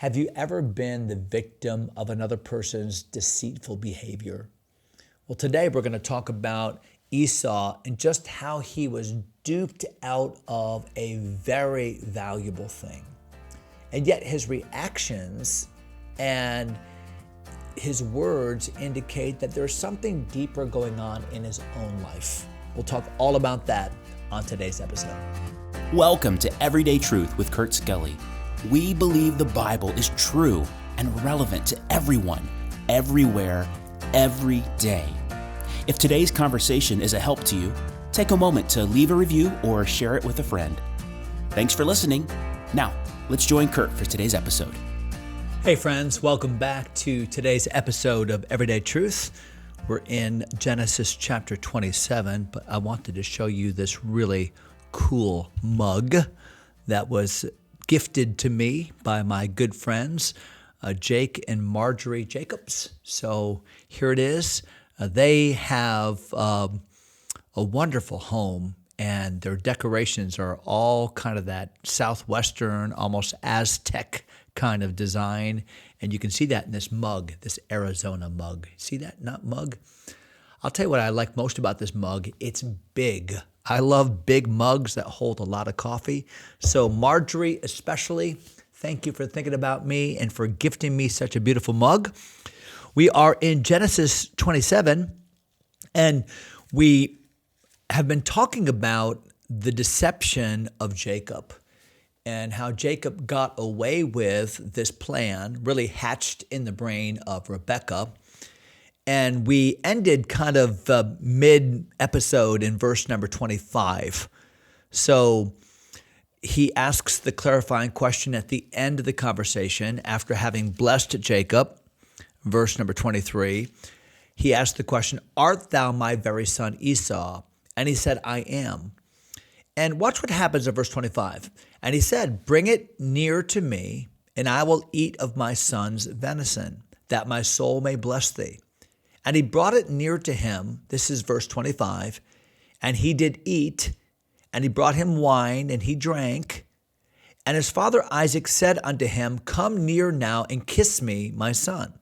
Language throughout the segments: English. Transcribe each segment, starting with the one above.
Have you ever been the victim of another person's deceitful behavior? Well, today we're going to talk about Esau and just how he was duped out of a very valuable thing. And yet his reactions and his words indicate that there's something deeper going on in his own life. We'll talk all about that on today's episode. Welcome to Everyday Truth with Kurt Skelly. We believe the Bible is true and relevant to everyone, everywhere, every day. If today's conversation is a help to you, take a moment to leave a review or share it with a friend. Thanks for listening. Now, let's join Kurt for today's episode. Hey friends, welcome back to today's episode of Everyday Truth. We're in Genesis chapter 27, but I wanted to show you this really cool mug that was gifted to me by my good friends, Jake and Marjorie Jacobs. So here it is. They have a wonderful home, and their decorations are all kind of that southwestern, almost Aztec kind of design. And you can see that in this mug, this Arizona mug. See that mug? I'll tell you what I like most about this mug. It's big. I love big mugs that hold a lot of coffee. So Marjorie especially, thank you for thinking about me and for gifting me such a beautiful mug. We are in Genesis 27, and we have been talking about the deception of Jacob and how Jacob got away with this plan, really hatched in the brain of Rebekah. And we ended kind of mid-episode in verse number 25. So he asks the clarifying question at the end of the conversation after having blessed Jacob, verse number 23. He asked the question, "Art thou my very son Esau?" And he said, "I am." And watch what happens in verse 25. And he said, "Bring it near to me, and I will eat of my son's venison, that my soul may bless thee." And he brought it near to him. This is verse 25. And he did eat, and he brought him wine, and he drank. And his father Isaac said unto him, "Come near now and kiss me, my son."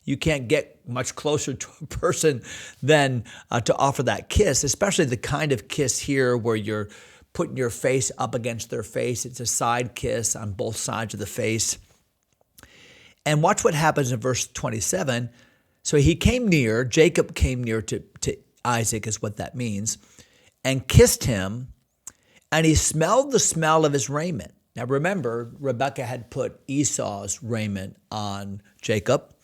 You can't get much closer to a person than to offer that kiss, especially the kind of kiss here where you're putting your face up against their face. It's a side kiss on both sides of the face. And watch what happens in verse 27. So he came near, Jacob came near to Isaac is what that means, and kissed him, and he smelled the smell of his raiment. Now remember, Rebekah had put Esau's raiment on Jacob,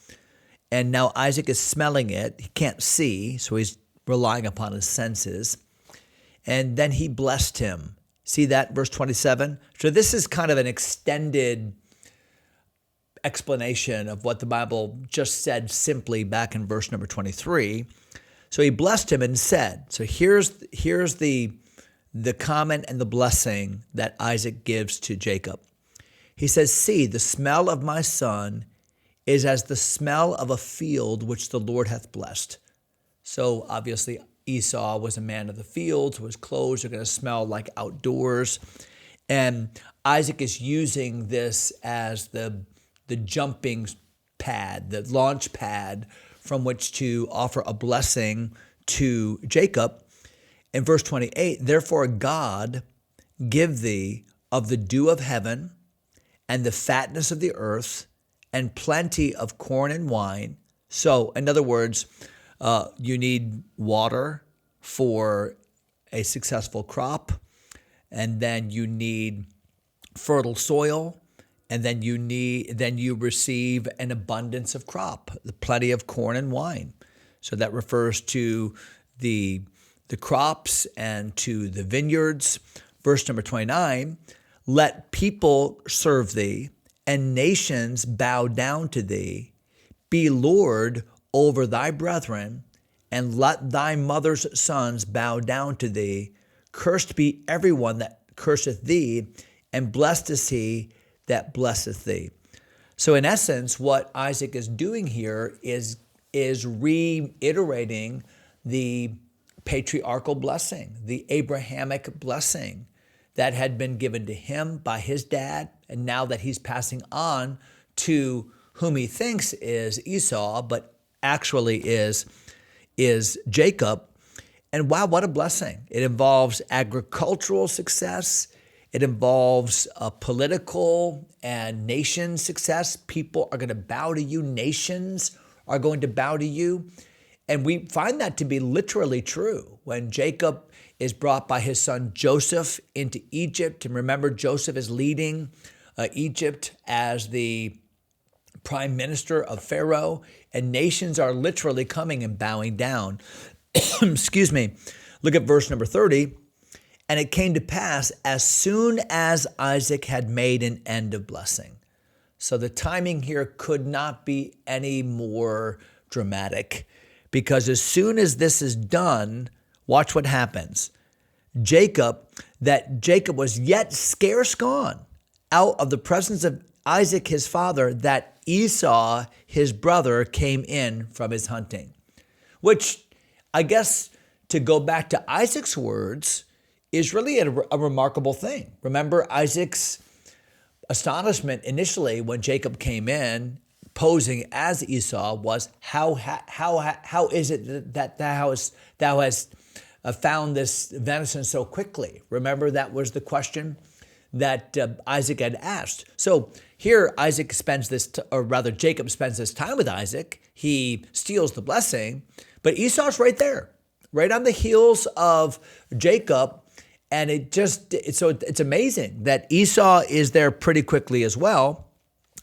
and now Isaac is smelling it. He can't see, so he's relying upon his senses. And then he blessed him. See that, verse 27? So this is kind of an extended explanation of what the Bible just said simply back in verse number 23. So he blessed him and said, so here's the comment and the blessing that Isaac gives to Jacob. He says, "See, the smell of my son is as the smell of a field which the Lord hath blessed." So obviously Esau was a man of the fields, so his clothes are going to smell like outdoors. And Isaac is using this as the jumping pad, the launch pad from which to offer a blessing to Jacob. In verse 28, "Therefore God give thee of the dew of heaven and the fatness of the earth and plenty of corn and wine." So in other words, you need water for a successful crop, and then you need fertile soil, and then you receive an abundance of crop, plenty of corn and wine. So that refers to the crops and to the vineyards. Verse number 29, "Let people serve thee, and nations bow down to thee. Be Lord over thy brethren, and let thy mother's sons bow down to thee. Cursed be everyone that curseth thee, and blessed is he that blesseth thee." So in essence, what Isaac is doing here is reiterating the patriarchal blessing, the Abrahamic blessing that had been given to him by his dad, and now that he's passing on to whom he thinks is Esau, but actually is Jacob. And wow, what a blessing. It involves agricultural success. It involves political and nation success. People are going to bow to you. Nations are going to bow to you. And we find that to be literally true. When Jacob is brought by his son Joseph into Egypt, and remember, Joseph is leading Egypt as the prime minister of Pharaoh, and nations are literally coming and bowing down. Excuse me. Look at verse number 30. And it came to pass as soon as Isaac had made an end of blessing. So the timing here could not be any more dramatic, because as soon as this is done, watch what happens. Jacob was yet scarce gone out of the presence of Isaac his father, that Esau his brother came in from his hunting. Which, I guess, to go back to Isaac's words, is really a remarkable thing. Remember Isaac's astonishment initially when Jacob came in, posing as Esau, was how is it that thou hast found this venison so quickly? Remember, that was the question that Isaac had asked. So here Jacob spends this time with Isaac. He steals the blessing, but Esau's right there, right on the heels of Jacob. And it's amazing that Esau is there pretty quickly as well.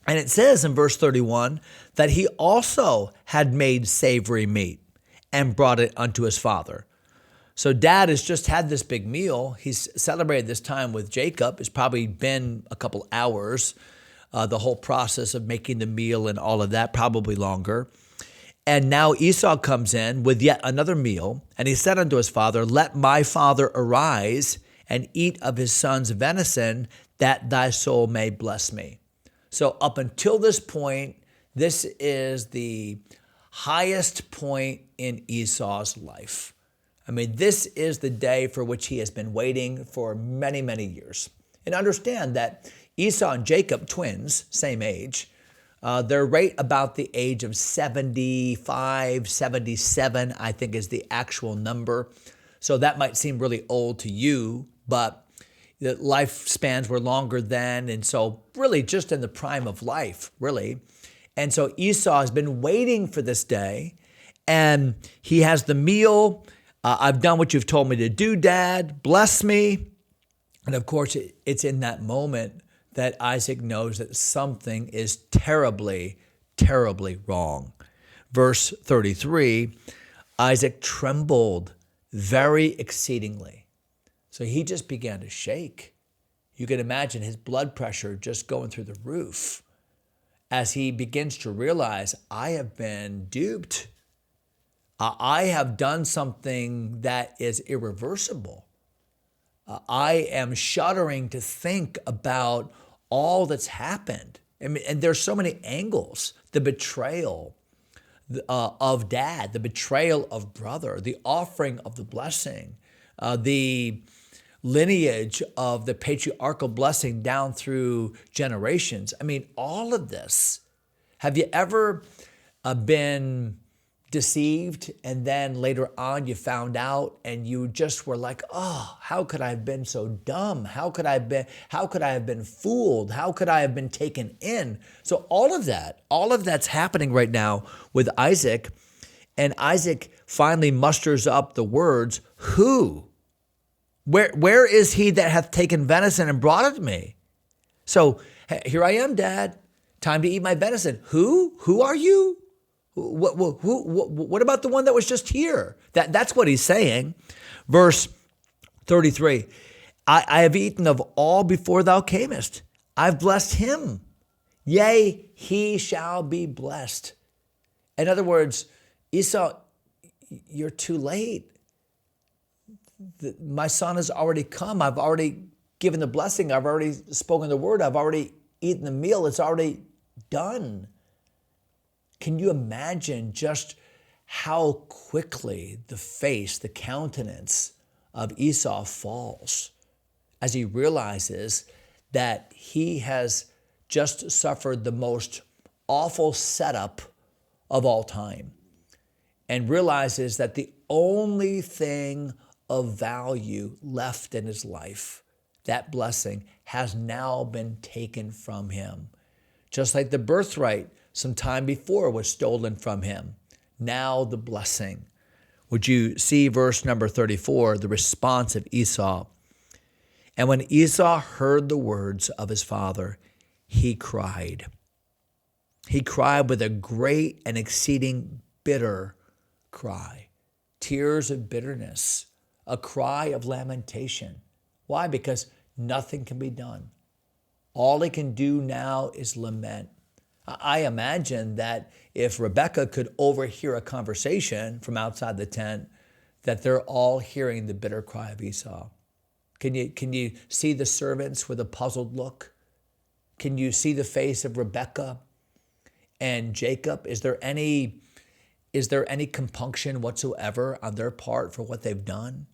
And it says in verse 31 that he also had made savory meat and brought it unto his father. So dad has just had this big meal. He's celebrated this time with Jacob. It's probably been a couple hours, the whole process of making the meal and all of that, probably longer. And now Esau comes in with yet another meal, and he said unto his father, Let my father arise and eat of his son's venison, that thy soul may bless me. So up until this point, this is the highest point in Esau's life. I mean, this is the day for which he has been waiting for many, many years. And understand that Esau and Jacob, twins, same age, they're right about the age of 75, 77, I think is the actual number. So that might seem really old to you, but the lifespans were longer then. And so really just in the prime of life, really. And so Esau has been waiting for this day, and he has the meal. I've done what you've told me to do, Dad. Bless me. And of course, it's in that moment that Isaac knows that something is terribly, terribly wrong. Verse 33, Isaac trembled very exceedingly. So he just began to shake. You can imagine his blood pressure just going through the roof as he begins to realize, I have been duped. I have done something that is irreversible. I am shuddering to think about all that's happened. I mean, and there's so many angles. The betrayal of dad, the betrayal of brother, the offering of the blessing, the lineage of the patriarchal blessing down through generations. I mean, all of this. Have you ever been deceived, and then later on you found out and you just were like, oh, how could I have been so dumb? How could I have been fooled? How could I have been taken in? So all of that's happening right now with Isaac, and Isaac finally musters up the words, who? Where is he that hath taken venison and brought it to me? So here I am, Dad. Time to eat my venison. Who? Who are you? What about the one that was just here? That's what he's saying. Verse 33, I have eaten of all before thou camest. I've blessed him. Yea, he shall be blessed. In other words, Esau, you're too late. My son has already come. I've already given the blessing. I've already spoken the word. I've already eaten the meal. It's already done. Can you imagine just how quickly the countenance of Esau falls as he realizes that he has just suffered the most awful setup of all time and realizes that the only thing of value left in his life, that blessing, has now been taken from him. Just like the birthright some time before was stolen from him. Now the blessing. Would you see verse number 34, the response of Esau? And when Esau heard the words of his father, he cried. He cried with a great and exceeding bitter cry. Tears of bitterness, a cry of lamentation. Why? Because nothing can be done. All he can do now is lament. I imagine that if Rebekah could overhear a conversation from outside the tent, that they're all hearing the bitter cry of Esau. Can you see the servants with a puzzled look? Can you see the face of Rebekah and Jacob? Is there any compunction whatsoever on their part for what they've done?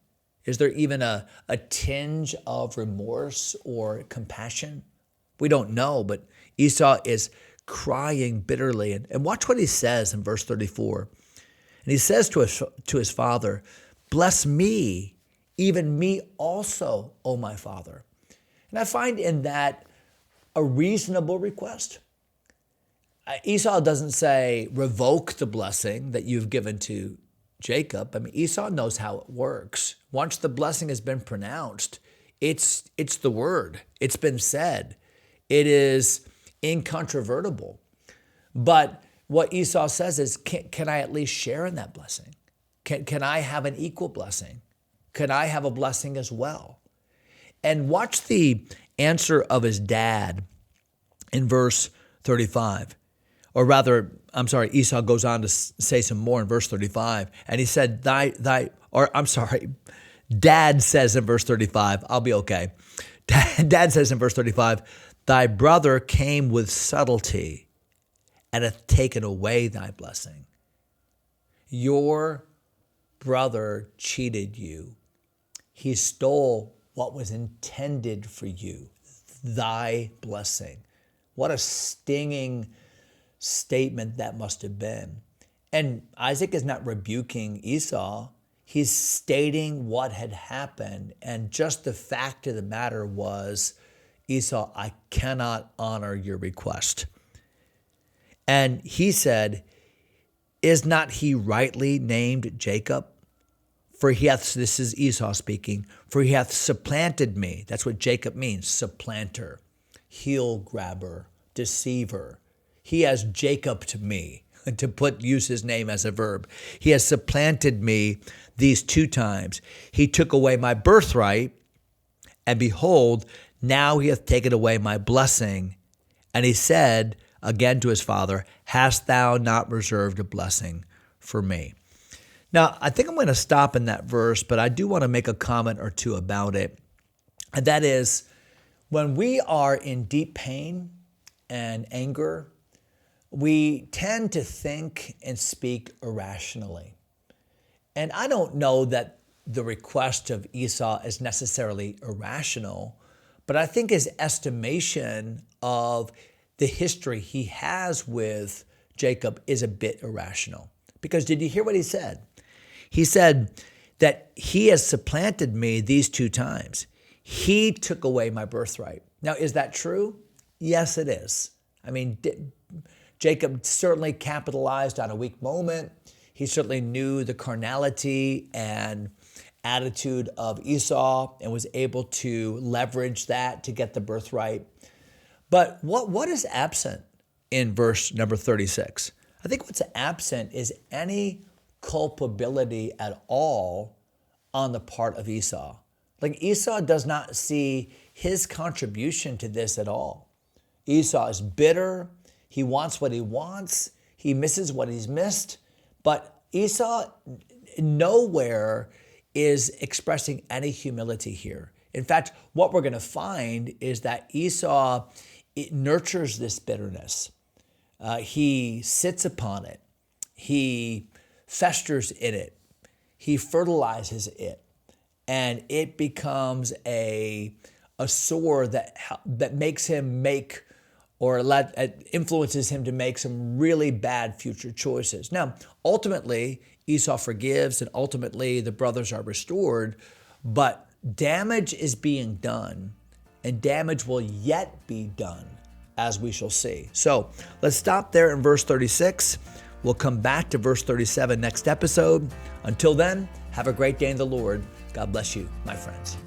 Is there even a tinge of remorse or compassion? We don't know, but Esau is crying bitterly. And watch what he says in verse 34. And he says to his father, "Bless me, even me also, O my father." And I find in that a reasonable request. Esau doesn't say, revoke the blessing that you've given to Jacob. I mean, Esau knows how it works. Once the blessing has been pronounced, it's the word. It's been said. It is incontrovertible. But what Esau says is, can I at least share in that blessing? Can I have an equal blessing? Can I have a blessing as well? And watch the answer of his dad in verse 35. Or rather, Esau goes on to say some more in verse 35. And he said, Dad says in verse 35, I'll be okay. Dad says in verse 35, "Thy brother came with subtlety and hath taken away thy blessing." Your brother cheated you. He stole what was intended for you, thy blessing. What a stinging statement that must have been. And Isaac is not rebuking Esau. He's stating what had happened. And just the fact of the matter was, Esau, I cannot honor your request. And he said, "Is not he rightly named Jacob? For he hath," this is Esau speaking, "for he hath supplanted me." That's what Jacob means, supplanter, heel grabber, deceiver. He has Jacobed me, to use his name as a verb. He has supplanted me these 2 times. He took away my birthright, and behold, now he hath taken away my blessing. And he said again to his father, "Hast thou not reserved a blessing for me?" Now, I think I'm going to stop in that verse, but I do want to make a comment or two about it. And that is, when we are in deep pain and anger, we tend to think and speak irrationally. And I don't know that the request of Esau is necessarily irrational, but I think his estimation of the history he has with Jacob is a bit irrational. Because did you hear what he said? He said that he has supplanted me these 2 times. He took away my birthright. Now, is that true? Yes, it is. I mean, Jacob certainly capitalized on a weak moment. He certainly knew the carnality and attitude of Esau and was able to leverage that to get the birthright. But what is absent in verse number 36? I think what's absent is any culpability at all on the part of Esau. Like, Esau does not see his contribution to this at all. Esau is bitter. He wants what he wants. He misses what he's missed. But Esau nowhere is expressing any humility here. In fact, what we're going to find is that Esau nurtures this bitterness. He sits upon it. He festers in it. He fertilizes it. And it becomes a sore that makes him make or it influences him to make some really bad future choices. Now, ultimately, Esau forgives and ultimately the brothers are restored, but damage is being done and damage will yet be done, as we shall see. So let's stop there in verse 36. We'll come back to verse 37 next episode. Until then, have a great day in the Lord. God bless you, my friends.